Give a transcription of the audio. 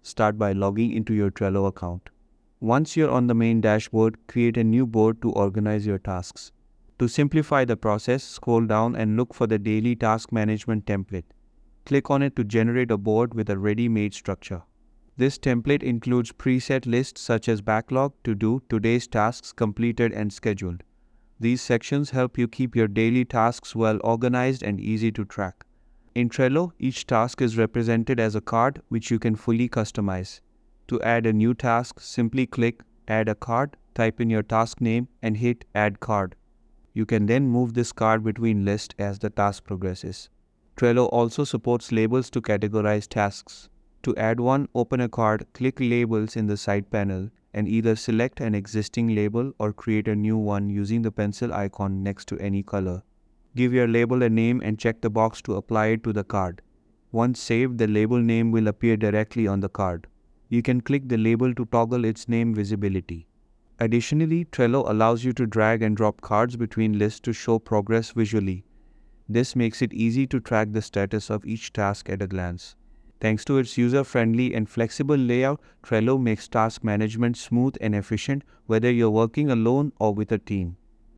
Start by logging into your Trello account. Once you're on the main dashboard, create a new board to organize your tasks. To simplify the process, scroll down and look for the Daily Task Management template. Click on it to generate a board with a ready-made structure. This template includes preset lists such as backlog, to-do, today's tasks completed and scheduled. These sections help you keep your daily tasks well organized and easy to track. In Trello, each task is represented as a card which you can fully customize. To add a new task, simply click Add a card, type in your task name and hit Add card. You can then move this card between lists as the task progresses. Trello also supports labels to categorize tasks. To add one, open a card, click Labels in the side panel, and either select an existing label or create a new one using the pencil icon next to any color. Give your label a name and check the box to apply it to the card. Once saved, the label name will appear directly on the card. You can click the label to toggle its name visibility. Additionally, Trello allows you to drag and drop cards between lists to show progress visually. This makes it easy to track the status of each task at a glance. Thanks to its user-friendly and flexible layout, Trello makes task management smooth and efficient whether you're working alone or with a team.